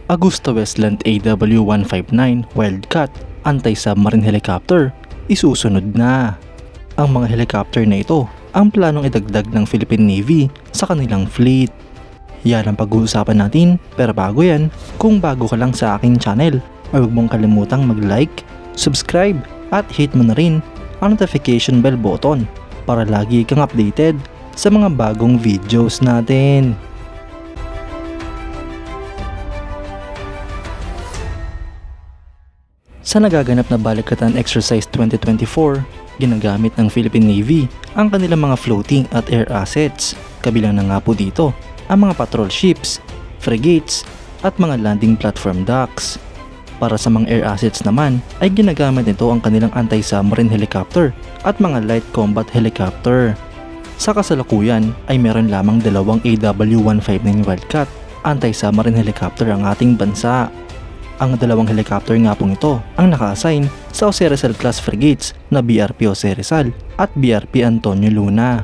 Agusta-Westland AW159 Wildcat anti-submarine helicopter isusunod na. Ang mga helicopter na ito ang planong idagdag ng Philippine Navy sa kanilang fleet. Yan ang pag-uusapan natin, pero bago yan, kung bago ka lang sa aking channel, ay huwag mong kalimutang mag-like, subscribe at hit mo na rin ang notification bell button para lagi kang updated sa mga bagong videos natin. Sa nagaganap na Balikatan Exercise 2024, ginagamit ng Philippine Navy ang kanilang mga floating at air assets. Kabilang na nga po dito ang mga patrol ships, frigates at mga landing platform docks. Para sa mga air assets naman ay ginagamit nito ang kanilang anti-submarine helicopter at mga light combat helicopter. Sa kasalukuyan ay meron lamang dalawang AW159 Wildcat anti-submarine helicopter ang ating bansa. Ang dalawang helicopter nga pong ito ang naka-assign sa Jose Rizal class frigates na BRP Jose Rizal at BRP Antonio Luna.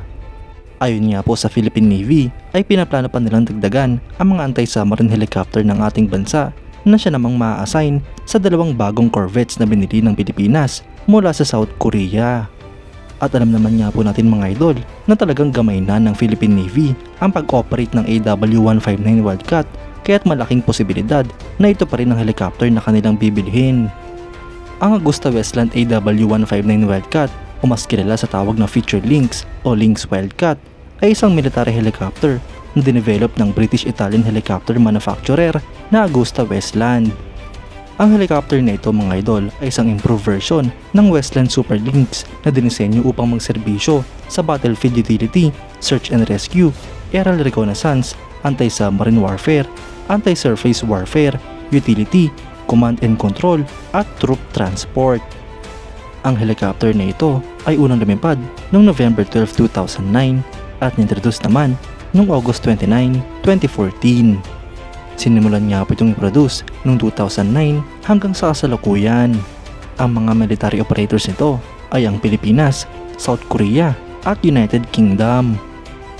Ayon nga po sa Philippine Navy ay pinaplano pa nilang dagdagan ang mga anti-submarine helicopter ng ating bansa na siya namang ma-assign sa dalawang bagong corvettes na binili ng Pilipinas mula sa South Korea. At alam naman nga po natin mga idol na talagang gamay na ng Philippine Navy ang pag-operate ng AW159 Wildcat, kaya't malaking posibilidad na ito pa rin ang helicopter na kanilang bibilhin. Ang Agusta-Westland AW159 Wildcat o mas kilala sa tawag na Feature Lynx o Lynx Wildcat ay isang military helicopter na dinevelop ng British-Italian helicopter manufacturer na Agusta-Westland. Ang helicopter na ito mga idol ay isang improved version ng Westland Super Lynx na dinisenyo upang magserbisyo sa battlefield utility, search and rescue, aerial reconnaissance, anti-submarine warfare, anti-surface warfare, utility, command and control, at troop transport. Ang helicopter na ito ay unang lumipad noong November 12, 2009 at nintroduce naman noong August 29, 2014. Sinimulan nga po itong i-produce noong 2009 hanggang sa kasalukuyan. Ang mga military operators nito ay ang Pilipinas, South Korea at United Kingdom.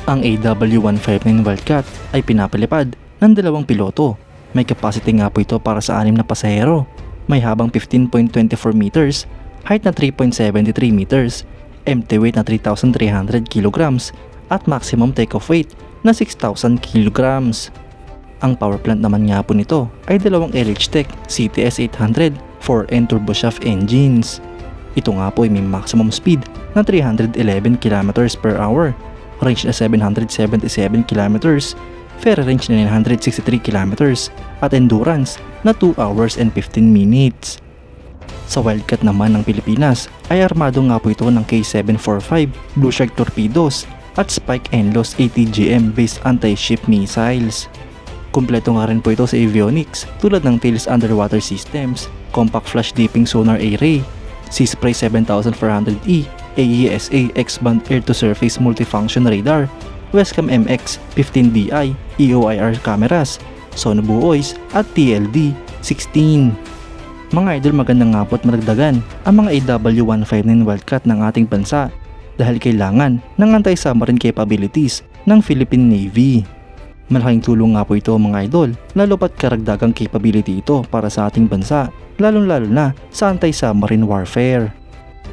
Ang AW159 Wildcat ay pinapalipad ng dalawang piloto. May capacity nga po ito para sa 6 na pasahero. May habang 15.24 meters, height na 3.73 meters, empty weight na 3,300 kilograms at maximum takeoff weight na 6,000 kilograms. Ang power plant naman nga po nito ay dalawang LH-Tech CTS-800 4N turboshaft engines. Ito nga po ay may maximum speed na 311 km per hour, range na 777 km, ferry range na 963 km at endurance na 2 hours and 15 minutes. Sa Wildcat naman ng Pilipinas ay armado nga po ito ng K745 Blue Shark torpedoes at Spike NLAWS ATGM based anti-ship missiles. Kumpleto nga rin po ito sa avionics tulad ng Tails underwater systems, compact flash dipping sonar array, Seaspray 7400E, AESA X-band air-to-surface multifunction radar, Wescam MX 15DI EOIR cameras, Sonobuoys at TLD-16. Mga idol, magandang nga po at madagdagan ang mga AW159 Wildcat ng ating bansa dahil kailangan ng anti-submarine capabilities ng Philippine Navy. Malaking tulong nga po ito mga idol, lalo pat karagdagang capability ito para sa ating bansa, lalong-lalo na sa anti-submarine warfare.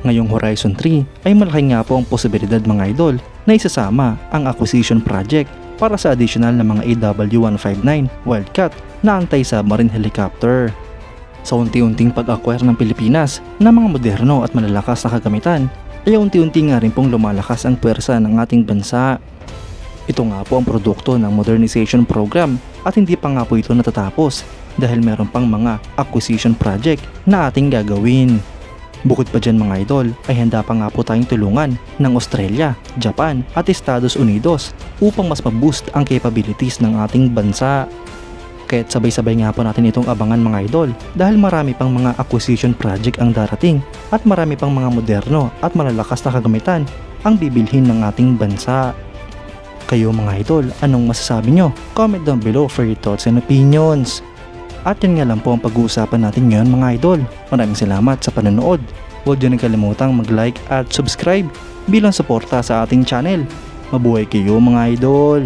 Ngayong Horizon 3 ay malaki nga po ang posibilidad mga idol na isasama ang acquisition project para sa additional na mga AW159 Wildcat na anti-submarine helicopter. Sa unti-unting pag-acquire ng Pilipinas ng mga moderno at malalakas na kagamitan ay unti-unti nga rin pong lumalakas ang puwersa ng ating bansa. Ito nga po ang produkto ng modernization program at hindi pa nga po ito natatapos dahil meron pang mga acquisition project na ating gagawin. Bukod pa dyan mga idol ay handa pa nga po tayong tulungan ng Australia, Japan at Estados Unidos upang mas maboost ang capabilities ng ating bansa. Kaya't sabay-sabay nga po natin itong abangan mga idol dahil marami pang mga acquisition project ang darating at marami pang mga moderno at malalakas na kagamitan ang bibilhin ng ating bansa. Kayo mga idol, anong masasabi nyo? Comment down below for your thoughts and opinions. At yan nga lang po ang pag-uusapan natin ngayon mga idol. Maraming salamat sa panonood. Huwag nyo nakalimutang mag-like at subscribe bilang suporta sa ating channel. Mabuhay kayo mga idol!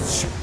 Ship.